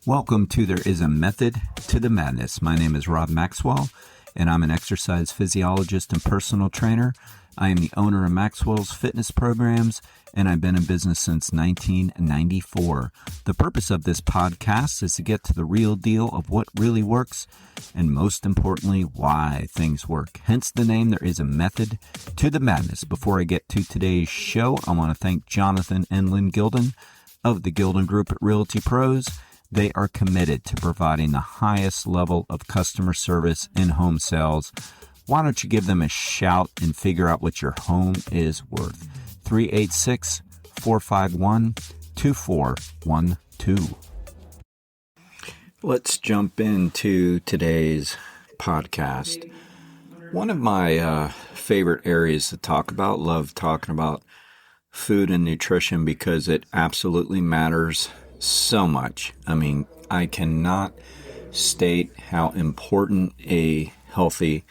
Welcome to There Is a Method to the Madness. My name is Rob Maxwell, and I'm an exercise physiologist and personal trainer. I am the owner of Maxwell's fitness programs, and I've been in business since 1994. The purpose of this podcast is to get to the real deal of what really works, and most importantly, why things work. Hence the name, There Is a Method to the Madness. Before I get to today's show, I want to thank Jonathan and Lynn Gilden of the Gilden Group at Realty Pros. They are committed to providing the highest level of customer service in home sales. Why don't you give them a shout and figure out what your home is worth? 386-451-2412. Let's jump into today's podcast. One of my favorite areas to talk about, love talking about food and nutrition because it absolutely matters so much. I mean, I cannot state how important a healthy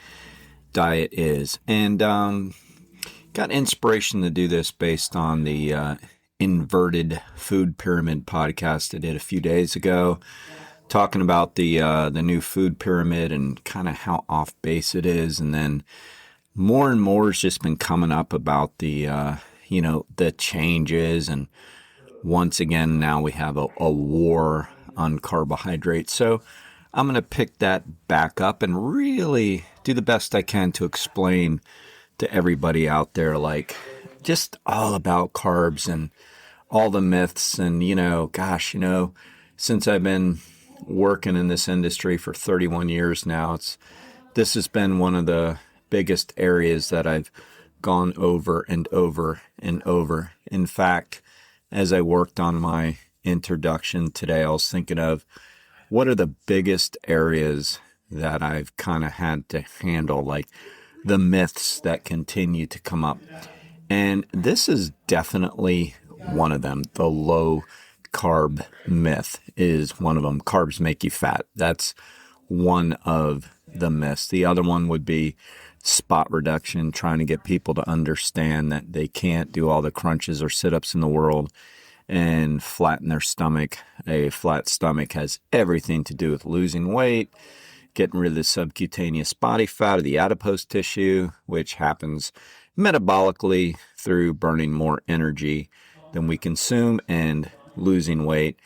diet is. And got inspiration to do this based on the inverted food pyramid podcast I did a few days ago, talking about the new food pyramid and kind of how off base it is. And then more and more has just been coming up about the the changes, and once again now we have a war on carbohydrates. So I'm going to pick that back up and really do the best I can to explain to everybody out there, like, just all about carbs and all the myths. And, since I've been working in this industry for 31 years now, this has been one of the biggest areas that I've gone over and over and over. In fact, as I worked on my introduction today, I was thinking of what are the biggest areas that I've kind of had to handle, like the myths that continue to come up. And this is definitely one of them. The low carb myth is one of them. Carbs make you fat. That's one of the myths. The other one would be spot reduction, trying to get people to understand that they can't do all the crunches or sit-ups in the world and flatten their stomach. A flat stomach has everything to do with losing weight, getting rid of the subcutaneous body fat or the adipose tissue, which happens metabolically through burning more energy than we consume and losing weight.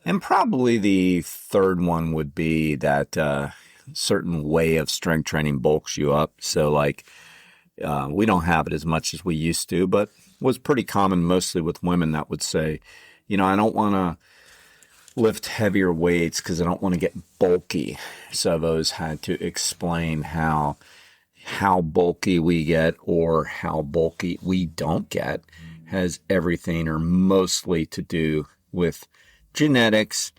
And probably the third one would be that certain way of strength training bulks you up. So we don't have it as much as we used to, but was pretty common mostly with women that would say, I don't want to lift heavier weights because I don't want to get bulky. So I've always had to explain how bulky we get or how bulky we don't get has everything or mostly to do with genetics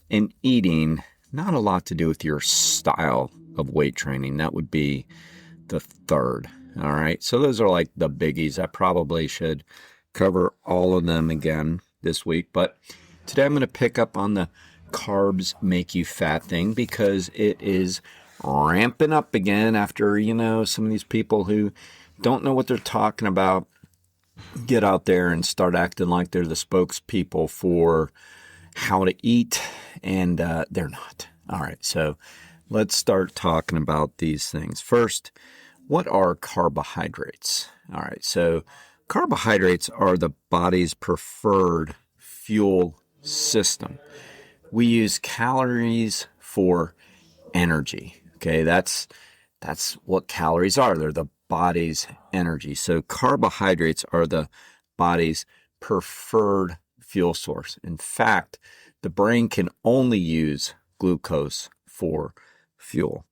and eating, not a lot to do with your style of weight training. That would be the third. All right. So those are like the biggies. I probably should cover all of them again this week. But today I'm going to pick up on the carbs make you fat thing because it is ramping up again after, some of these people who don't know what they're talking about get out there and start acting like they're the spokespeople for how to eat, and they're not. All right, so let's start talking about these things. First, what are carbohydrates? All right, so carbohydrates are the body's preferred fuel system. We use calories for energy. Okay, that's what calories are. They're the body's energy. So carbohydrates are the body's preferred fuel source. In fact, the brain can only use glucose for fuel.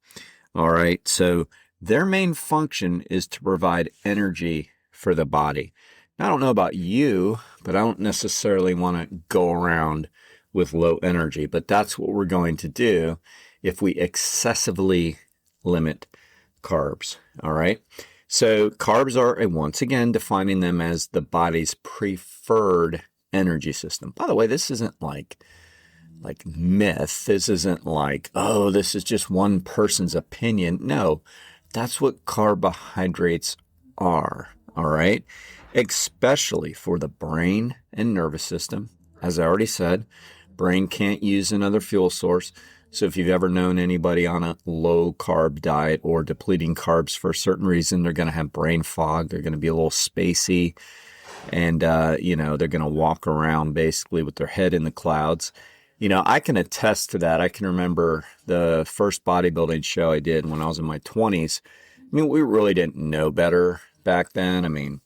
All right, so their main function is to provide energy for the body. Now, I don't know about you, but I don't necessarily want to go around with low energy, but that's what we're going to do if we excessively limit carbs. All right, so carbs are, once again, defining them as the body's preferred energy system. By the way, this isn't like myth. This isn't like, oh, this is just one person's opinion. No, that's what carbohydrates are. All right, especially for the brain and nervous system. As I already said, Brain can't use another fuel source. So if you've ever known anybody on a low carb diet or depleting carbs for a certain reason, they're going to have brain fog. They're going to be a little spacey. And, they're going to walk around basically with their head in the clouds. I can attest to that. I can remember the first bodybuilding show I did when I was in my 20s. We really didn't know better back then.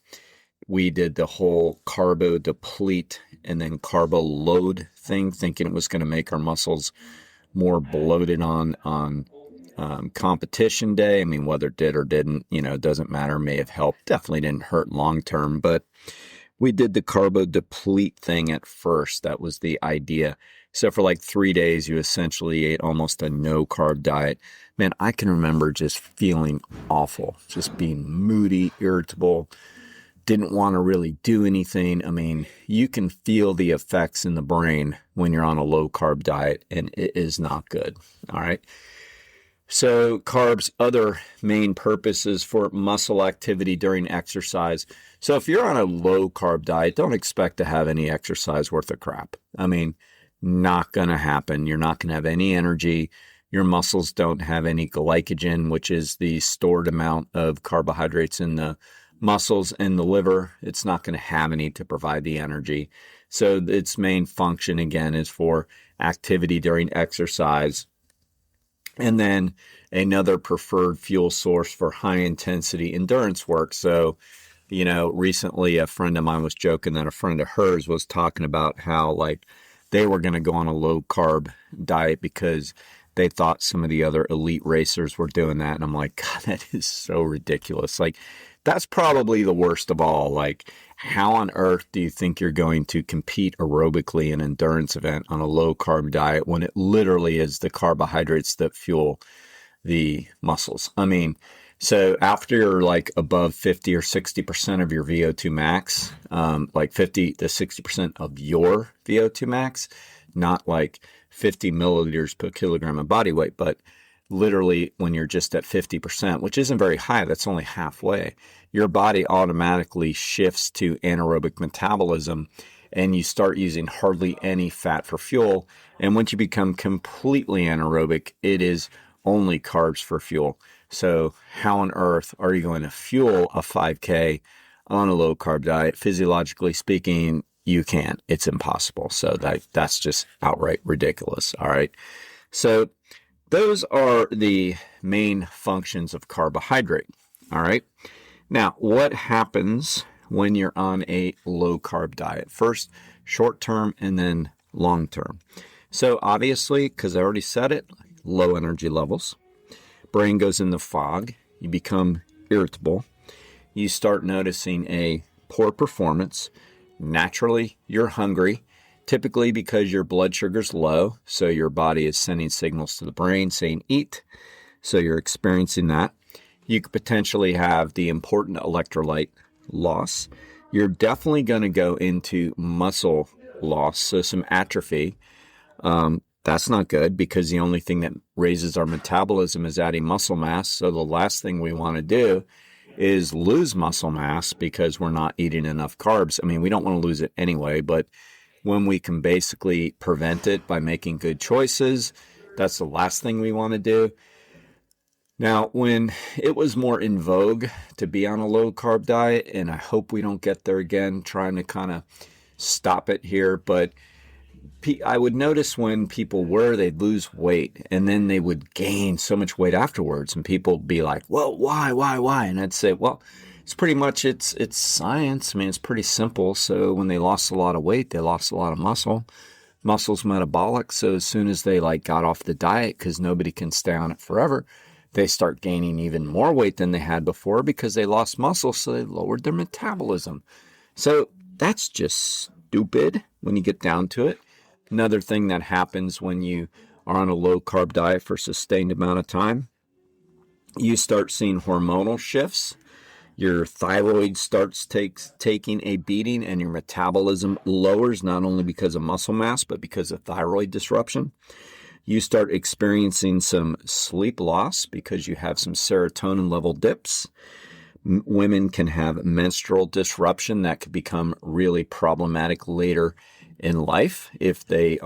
We did the whole carbo deplete and then carbo load thing, thinking it was going to make our muscles more bloated on competition day. Whether it did or didn't, it doesn't matter. May have helped. Definitely didn't hurt long term, but we did the carbo deplete thing at first. That was the idea. So for like 3 days, you essentially ate almost a no carb diet. Man, I can remember just feeling awful, just being moody, irritable, didn't want to really do anything. You can feel the effects in the brain when you're on a low carb diet, and it is not good. All right. So carbs, other main purposes for muscle activity during exercise. So if you're on a low carb diet, don't expect to have any exercise worth of crap. Not going to happen. You're not going to have any energy. Your muscles don't have any glycogen, which is the stored amount of carbohydrates in the muscles and the liver. It's not going to have any to provide the energy. So its main function, again, is for activity during exercise. And then another preferred fuel source for high intensity endurance work. So, recently a friend of mine was joking that a friend of hers was talking about how they were going to go on a low carb diet because they thought some of the other elite racers were doing that. And I'm like, God, that is so ridiculous. That's probably the worst of all. How on earth do you think you're going to compete aerobically in an endurance event on a low carb diet when it literally is the carbohydrates that fuel the muscles? So after you're above 50 or 60% of your VO2 max, 50 to 60% of your VO2 max, not 50 milliliters per kilogram of body weight, but literally when you're just at 50%, which isn't very high, that's only halfway, your body automatically shifts to anaerobic metabolism and you start using hardly any fat for fuel. And once you become completely anaerobic, it is only carbs for fuel. So how on earth are you going to fuel a 5K on a low carb diet? Physiologically speaking, you can't. It's impossible. So that's just outright ridiculous. All right. So those are the main functions of carbohydrate. All right. Now, what happens when you're on a low carb diet? First, short term and then long term. So obviously, because I already said it, low energy levels. Brain goes into fog. You become irritable. You start noticing a poor performance. Naturally, you're hungry, typically because your blood sugar's low. So your body is sending signals to the brain saying eat. So you're experiencing that. You could potentially have the important electrolyte loss. You're definitely going to go into muscle loss, so some atrophy. That's not good because the only thing that raises our metabolism is adding muscle mass. So the last thing we want to do is lose muscle mass because we're not eating enough carbs. We don't want to lose it anyway, but when we can basically prevent it by making good choices, that's the last thing we want to do. Now, when it was more in vogue to be on a low carb diet, and I hope we don't get there again, trying to kind of stop it here, but I would notice when people they'd lose weight and then they would gain so much weight afterwards, and people would be like, well, why? And I'd say, well, it's pretty much, it's science. It's pretty simple. So when they lost a lot of weight, they lost a lot of muscle. Muscle's metabolic. So as soon as they got off the diet, because nobody can stay on it forever, they start gaining even more weight than they had before because they lost muscle. So they lowered their metabolism. So that's just stupid when you get down to it. Another thing that happens when you are on a low carb diet for a sustained amount of time, you start seeing hormonal shifts. Your thyroid starts taking a beating and your metabolism lowers, not only because of muscle mass, but because of thyroid disruption. You start experiencing some sleep loss because you have some serotonin level dips. Women can have menstrual disruption that could become really problematic later in life if they,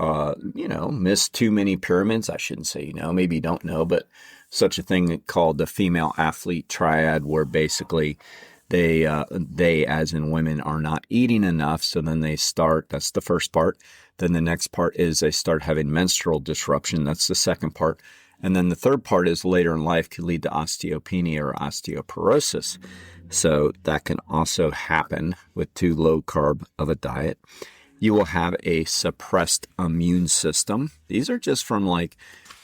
miss too many pyramids. I shouldn't say, maybe you don't know, but such a thing called the female athlete triad, where basically they as in women are not eating enough. So then they start, that's the first part. Then the next part is they start having menstrual disruption. That's the second part. And then the third part is later in life could lead to osteopenia or osteoporosis. So that can also happen with too low carb of a diet. You will have a suppressed immune system. These are just from like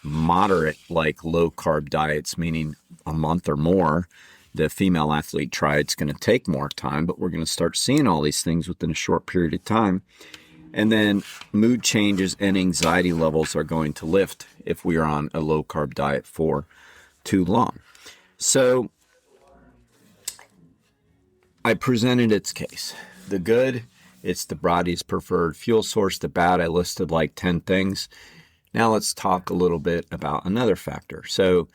moderate, like low carb diets, meaning a month or more. The female athlete triad's going to take more time, but we're going to start seeing all these things within a short period of time. And then mood changes and anxiety levels are going to lift if we are on a low carb diet for too long. So I presented its case. The good, it's the body's preferred fuel source. The bad, I listed like 10 things. Now let's talk a little bit about another factor. So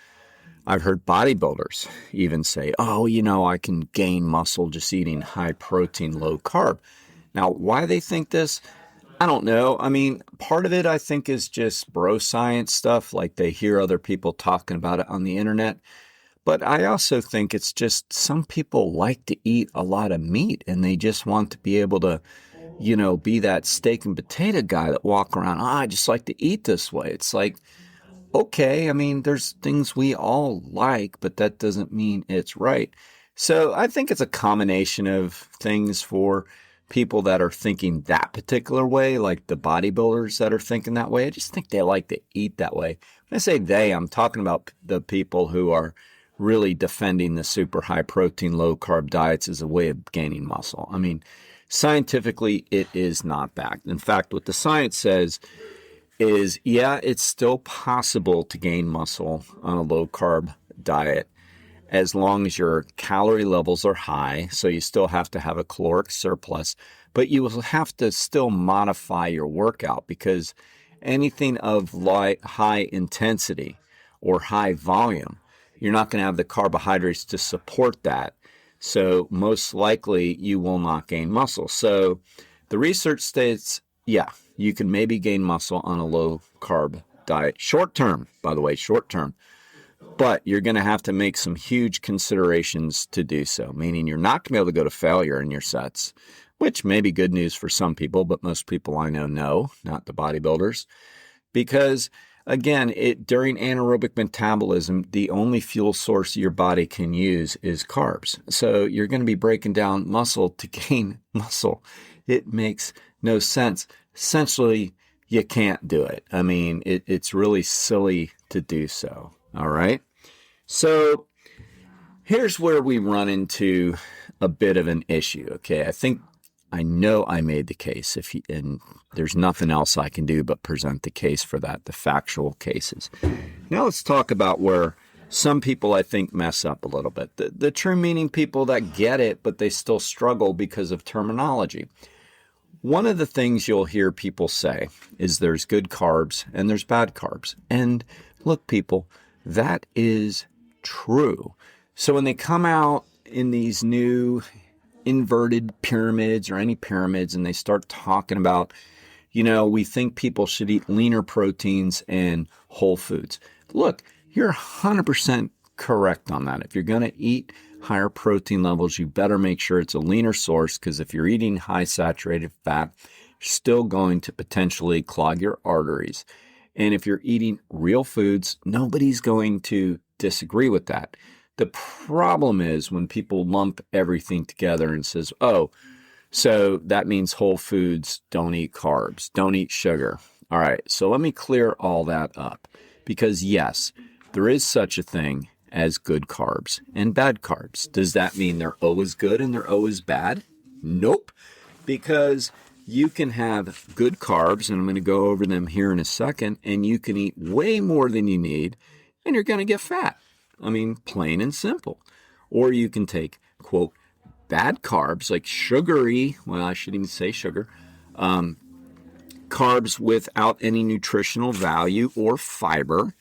I've heard bodybuilders even say, I can gain muscle just eating high protein, low carb. Now, why they think this, I don't know. I mean, part of it I think is just bro science stuff, like they hear other people talking about it on the internet. But I also think it's just some people like to eat a lot of meat and they just want to be able to, be that steak and potato guy that walk around, I just like to eat this way. It's like, okay, I mean, there's things we all like, but that doesn't mean it's right. So I think it's a combination of things for people that are thinking that particular way, like the bodybuilders that are thinking that way. I just think they like to eat that way. When I say they, I'm talking about the people who are really defending the super high protein, low carb diets as a way of gaining muscle. I mean, scientifically, it is not backed. In fact, what the science says is, it's still possible to gain muscle on a low carb diet as long as your calorie levels are high. So you still have to have a caloric surplus, but you will have to still modify your workout because anything of high intensity or high volume, you're not going to have the carbohydrates to support that. So most likely you will not gain muscle. So the research states, you can maybe gain muscle on a low carb diet. Short term, by the way, short term. But you're going to have to make some huge considerations to do so, meaning you're not going to be able to go to failure in your sets, which may be good news for some people, but most people I know, no, not the bodybuilders. Because again, during anaerobic metabolism, the only fuel source your body can use is carbs. So you're going to be breaking down muscle to gain muscle. It makes no sense. Essentially, you can't do it. I mean, it's really silly to do so. All right. So here's where we run into a bit of an issue. Okay. I know I made the case and there's nothing else I can do but present the case for that, the factual cases. Now let's talk about where some people I think mess up a little bit. The true meaning people that get it, but they still struggle because of terminology. One of the things you'll hear people say is there's good carbs and there's bad carbs. And look, people, that is true. So when they come out in these new inverted pyramids or any pyramids and they start talking about, we think people should eat leaner proteins and whole foods. Look, you're 100% correct on that. If you're going to eat higher protein levels, you better make sure it's a leaner source, because if you're eating high saturated fat, you're still going to potentially clog your arteries. And if you're eating real foods, nobody's going to disagree with that. The problem is when people lump everything together and says, so that means whole foods, don't eat carbs, don't eat sugar. All right, so let me clear all that up, because yes, there is such a thing as good carbs and bad carbs. Does that mean they're always good and they're always bad? Nope, because you can have good carbs, and I'm going to go over them here in a second, and you can eat way more than you need, and you're going to get fat. I mean, plain and simple. Or you can take, quote, bad carbs, like sugary, well, I shouldn't even say sugar, carbs without any nutritional value or fiber.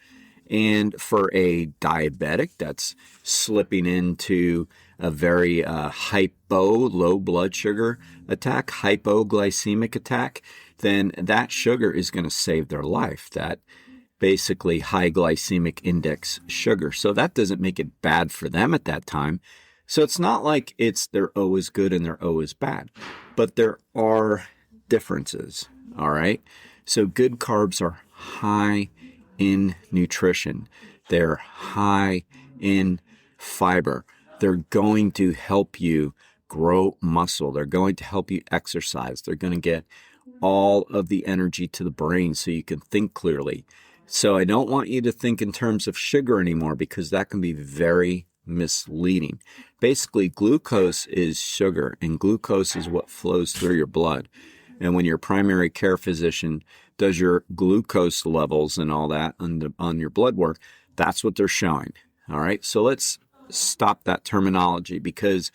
And for a diabetic that's slipping into a very low blood sugar attack, hypoglycemic attack, then that sugar is going to save their life. That basically high glycemic index sugar. So that doesn't make it bad for them at that time. So it's not like they're always good and they're always bad, but there are differences. All right. So good carbs are high in nutrition. They're high in fiber. They're going to help you grow muscle. They're going to help you exercise. They're going to get all of the energy to the brain so you can think clearly. So I don't want you to think in terms of sugar anymore, because that can be very misleading. Basically, glucose is sugar, and glucose is what flows through your blood. And when your primary care physician does your glucose levels and all that on your blood work, that's what they're showing. All right. So let's stop that terminology, because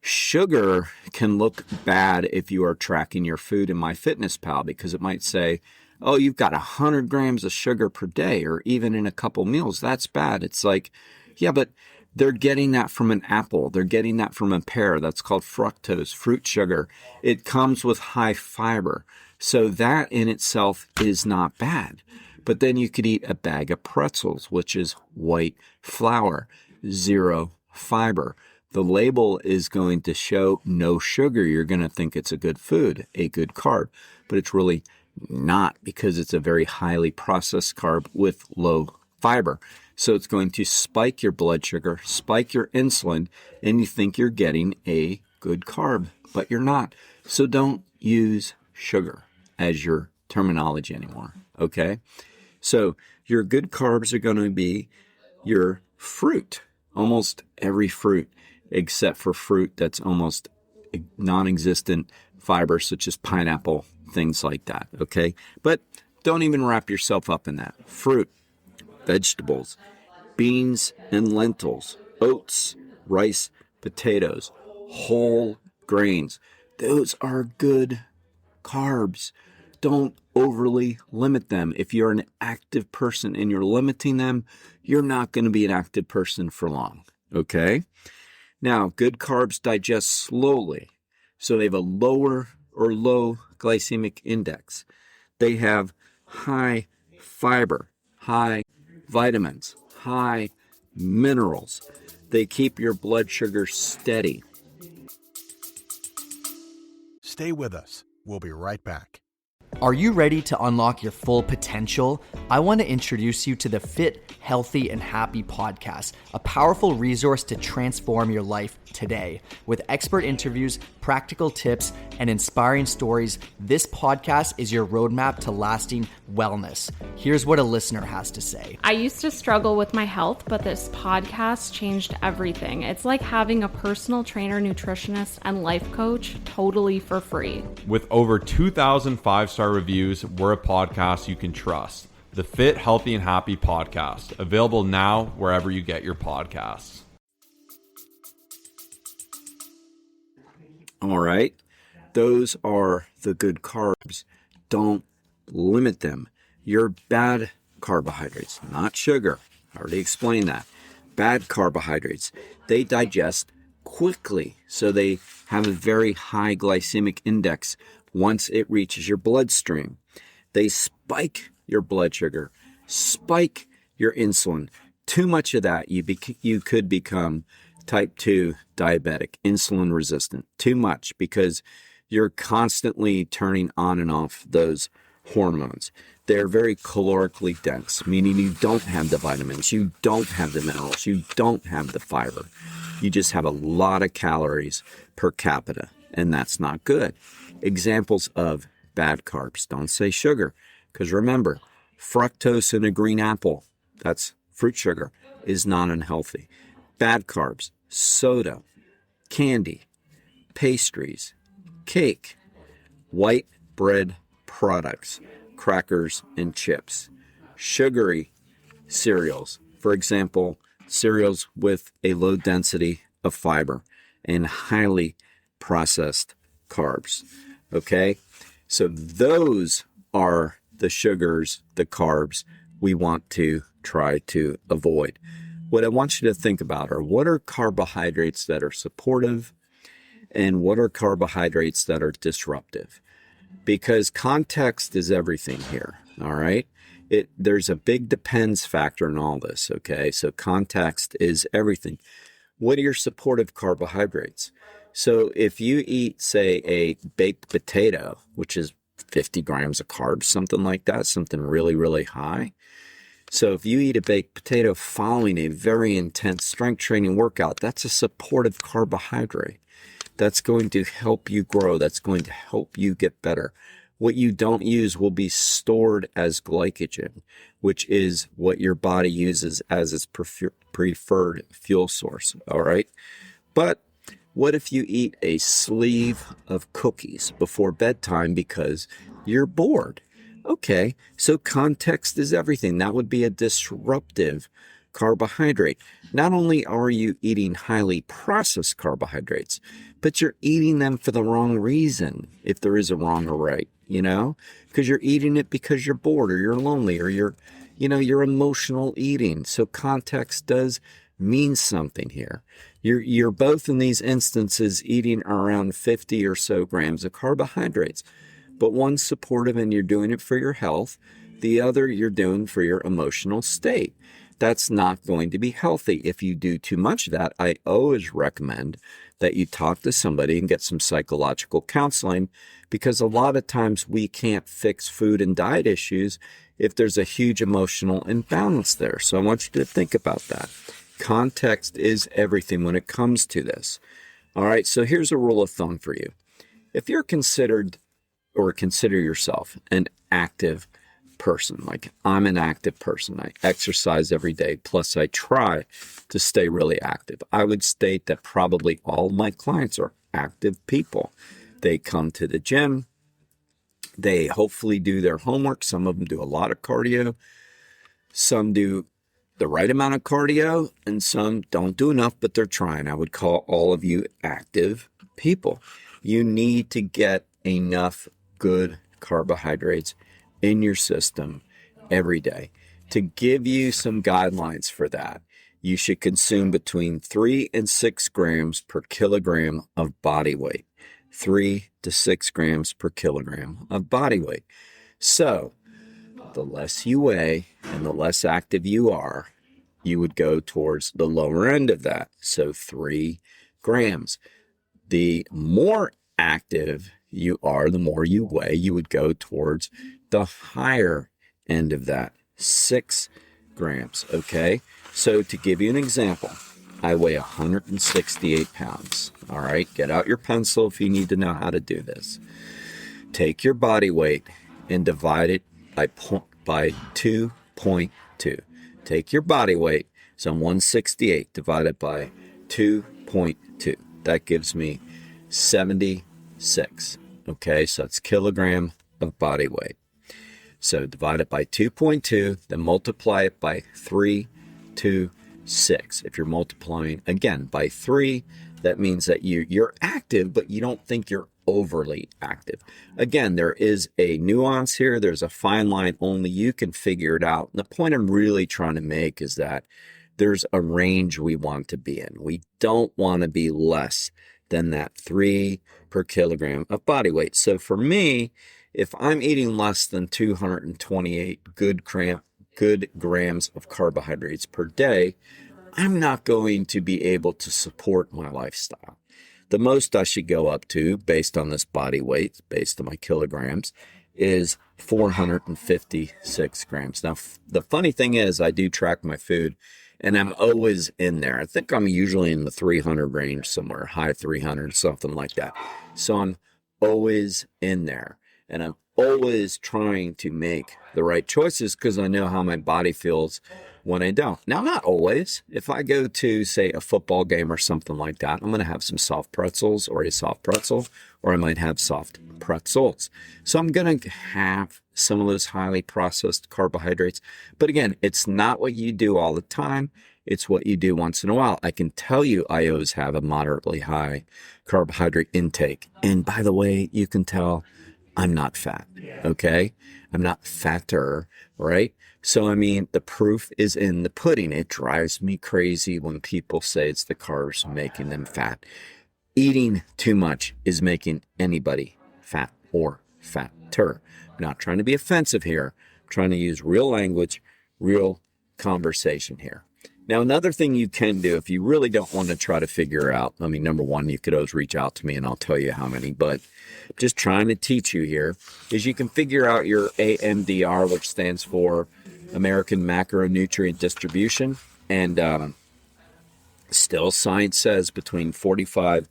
sugar can look bad if you are tracking your food in MyFitnessPal, because it might say, oh, you've got 100 grams of sugar per day, or even in a couple meals. That's bad. It's like, yeah, but they're getting that from an apple. They're getting that from a pear. That's called fructose, fruit sugar. It comes with high fiber. So that in itself is not bad. But then you could eat a bag of pretzels, which is white flour, 0 fiber. The label is going to show no sugar. You're going to think it's a good food, a good carb, but it's really not, because it's a very highly processed carb with low fiber. So it's going to spike your blood sugar, spike your insulin, and you think you're getting a good carb, but you're not. So don't use sugar as your terminology anymore, okay? So your good carbs are going to be your fruit, almost every fruit, except for fruit that's almost non-existent fiber, such as pineapple, things like that, okay? But don't even wrap yourself up in that. Fruit, vegetables, beans and lentils, oats, rice, potatoes, whole grains. Those are good carbs. Don't overly limit them. If you're an active person and you're limiting them, you're not going to be an active person for long, okay? Now, good carbs digest slowly, so they have a lower or low glycemic index. They have high fiber, high vitamins, high minerals. They keep your blood sugar steady. Stay with us. We'll be right back. Are you ready to unlock your full potential? I want to introduce you to the Fit, Healthy, and Happy podcast, a powerful resource to transform your life today. With expert interviews, practical tips, and inspiring stories, this podcast is your roadmap to lasting wellness. Here's what a listener has to say. I used to struggle with my health, but this podcast changed everything. It's like having a personal trainer, nutritionist, and life coach totally for free. With over 2,000 five-star reviews, we're a podcast you can trust. The Fit, Healthy, and Happy podcast, available now wherever you get your podcasts. All right. Those are the good carbs. Don't limit them. Your bad carbohydrates, not sugar. I already explained that. Bad carbohydrates, they digest quickly. So they have a very high glycemic index once it reaches your bloodstream. They spike your blood sugar, spike your insulin. Too much of that, you could become type 2 diabetic, insulin resistant. Too much, because you're constantly turning on and off those hormones. They're very calorically dense, meaning you don't have the vitamins, you don't have the minerals, you don't have the fiber. You just have a lot of calories per capita, and that's not good. Examples of bad carbs. Don't say sugar, because remember, fructose in a green apple, that's fruit sugar, is not unhealthy. Bad carbs, soda, candy, pastries, cake, white bread products, crackers and chips, sugary cereals, for example, cereals with a low density of fiber and highly processed carbs. Okay? So those are the sugars, the carbs we want to try to avoid. What I want you to think about are, what are carbohydrates that are supportive and what are carbohydrates that are disruptive? because context is everything here. All right. There's a big depends factor in all this. Okay. So context is everything. What are your supportive carbohydrates? So if you eat, say, a baked potato, which is 50 grams of carbs, something like that, something really, really high. So if you eat a baked potato following a very intense strength training workout, that's a supportive carbohydrate. That's going to help you grow. That's going to help you get better. What you don't use will be stored as glycogen, which is what your body uses as its preferred fuel source. All right. But what if you eat a sleeve of cookies before bedtime because you're bored? Okay, so context is everything. That would be a disruptive carbohydrate. Not only are you eating highly processed carbohydrates, but you're eating them for the wrong reason, if there is a wrong or right, because you're eating it because you're bored or you're lonely or you're emotional eating. So context does mean something here. You're both in these instances eating around 50 or so grams of carbohydrates, but one's supportive and you're doing it for your health. The other you're doing for your emotional state. That's not going to be healthy. If you do too much of that, I always recommend that you talk to somebody and get some psychological counseling, because a lot of times we can't fix food and diet issues if there's a huge emotional imbalance there. So I want you to think about that. Context is everything when it comes to this. All right, so here's a rule of thumb for you. If you're consider yourself an active person, like I'm an active person, I exercise every day, plus I try to stay really active. I would state that probably all my clients are active people. They come to the gym. They hopefully do their homework. Some of them do a lot of cardio. Some do the right amount of cardio, and some don't do enough, but they're trying. I would call all of you active people. You need to get enough good carbohydrates in your system every day. To give you some guidelines for that, you should consume between 3 and 6 grams per kilogram of body weight. 3 to 6 grams per kilogram of body weight. So the less you weigh and the less active you are, you would go towards the lower end of that. So 3 grams. The more active you are, the more you weigh, you would go towards the higher end of that, 6 grams. Okay. So to give you an example, I weigh 168 pounds. All right. Get out your pencil if you need to know how to do this. Take your body weight and divide it by 2.2. Take your body weight, so I'm 168, divided by 2.2. That gives me 76. Okay, so it's kilogram of body weight. So divide it by 2.2, then multiply it by 3 to 6. If you're multiplying, again, by 3, that means that you're active, but you don't think you're overly active. Again, there is a nuance here. There's a fine line. Only you can figure it out. And the point I'm really trying to make is that there's a range we want to be in. We don't want to be less than that 3 per kilogram of body weight. So for me, if I'm eating less than 228 good grams of carbohydrates per day, I'm not going to be able to support my lifestyle. The most I should go up to, based on this body weight, based on my kilograms, is 456 grams. Now, the funny thing is, I do track my food, and I'm always in there. I think I'm usually in the 300 range somewhere, high 300, something like that. So I'm always in there, and I'm always trying to make the right choices because I know how my body feels when I don't. Now, not always. If I go to, say, a football game or something like that, I'm going to have some soft pretzels or a soft pretzel, or I might have soft pretzels. So I'm going to have some of those highly processed carbohydrates. But again, it's not what you do all the time. It's what you do once in a while. I can tell you I always have a moderately high carbohydrate intake. And by the way, you can tell I'm not fat, okay? I'm not fatter, right? So, I mean, the proof is in the pudding. It drives me crazy when people say it's the carbs making them fat. Eating too much is making anybody fat or fatter. I'm not trying to be offensive here. I'm trying to use real language, real conversation here. Now, another thing you can do if you really don't want to try to figure out, I mean, number one, you could always reach out to me and I'll tell you how many, but just trying to teach you here is you can figure out your AMDR, which stands for American Macronutrient Distribution. And still, science says between 45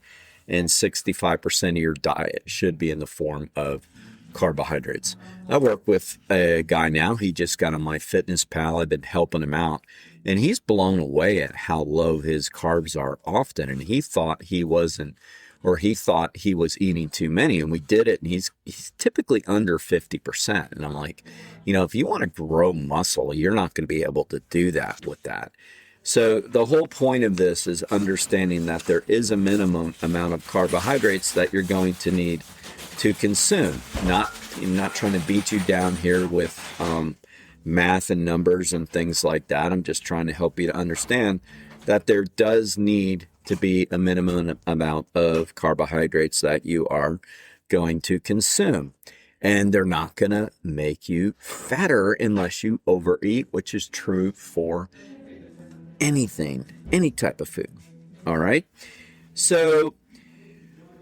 and 65% of your diet should be in the form of carbohydrates. I work with a guy now. He just got on MyFitnessPal. I've been helping him out, and he's blown away at how low his carbs are often. And he thought he wasn't, or he thought he was eating too many. And we did it, and he's typically under 50%. And I'm like, if you want to grow muscle, you're not going to be able to do that with that. So the whole point of this is understanding that there is a minimum amount of carbohydrates that you're going to need to consume. I'm not trying to beat you down here with math and numbers and things like that. I'm just trying to help you to understand that there does need to be a minimum amount of carbohydrates that you are going to consume. And they're not going to make you fatter unless you overeat, which is true for anything, any type of food. All right. So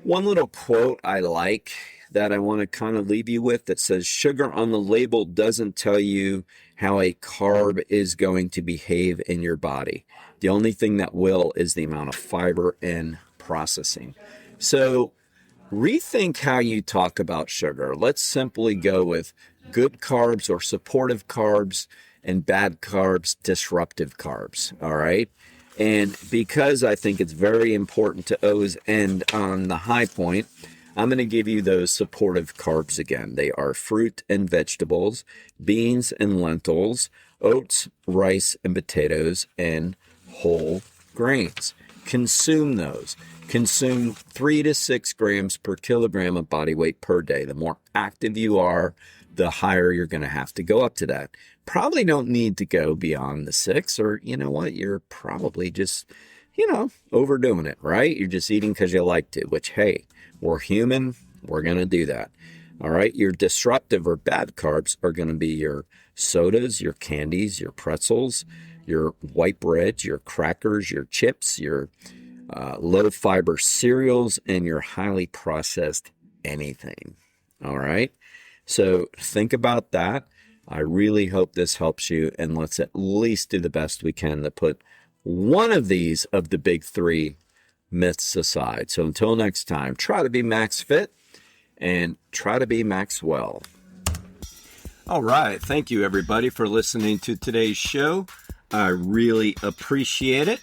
one little quote I like that I want to kind of leave you with that says, sugar on the label doesn't tell you how a carb is going to behave in your body. The only thing that will is the amount of fiber and processing. So rethink how you talk about sugar. Let's simply go with good carbs or supportive carbs and bad carbs, disruptive carbs. All right. And because I think it's very important to always end on the high point, I'm going to give you those supportive carbs again. They are fruit and vegetables, beans and lentils, oats, rice and potatoes, and whole grains. Consume those. Consume 3 to 6 grams per kilogram of body weight per day. The more active you are, the higher you're going to have to go up to that. Probably don't need to go beyond the 6, or you know what? You're probably just, overdoing it, right? You're just eating because you like to, which, hey, we're human. We're going to do that. All right. Your disruptive or bad carbs are going to be your sodas, your candies, your pretzels, your white breads, your crackers, your chips, your low fiber cereals, and your highly processed anything. All right. So think about that. I really hope this helps you, and let's at least do the best we can to put one of these of the big 3 myths aside. So until next time, try to be max fit and try to be Maxwell. All right. Thank you, everybody, for listening to today's show. I really appreciate it.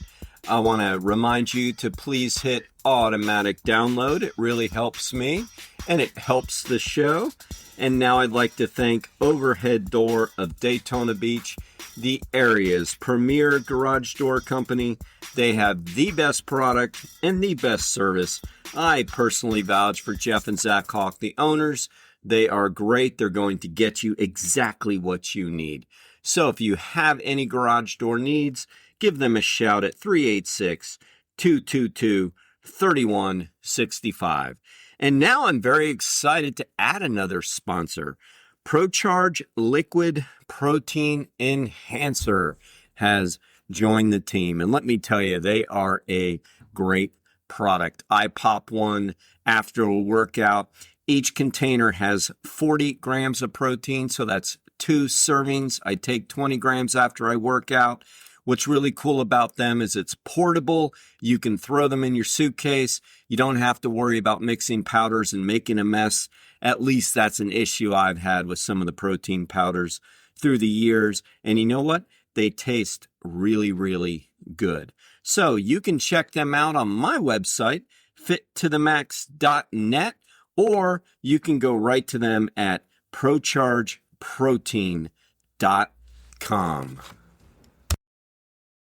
I want to remind you to please hit automatic download. It really helps me and it helps the show. And now I'd like to thank Overhead Door of Daytona Beach, the area's premier garage door company. They have the best product and the best service. I personally vouch for Jeff and Zach Hawk, the owners. They are great. They're going to get you exactly what you need. So if you have any garage door needs, give them a shout at 386-222-3165. And now I'm very excited to add another sponsor. ProCharge Liquid Protein Enhancer has joined the team. And let me tell you, they are a great product. I pop one after a workout. Each container has 40 grams of protein, so that's 2 servings. I take 20 grams after I work out. What's really cool about them is it's portable. You can throw them in your suitcase. You don't have to worry about mixing powders and making a mess. At least that's an issue I've had with some of the protein powders through the years. And you know what? They taste really, really good. So you can check them out on my website, fittothemax.net, or you can go right to them at prochargeprotein.com.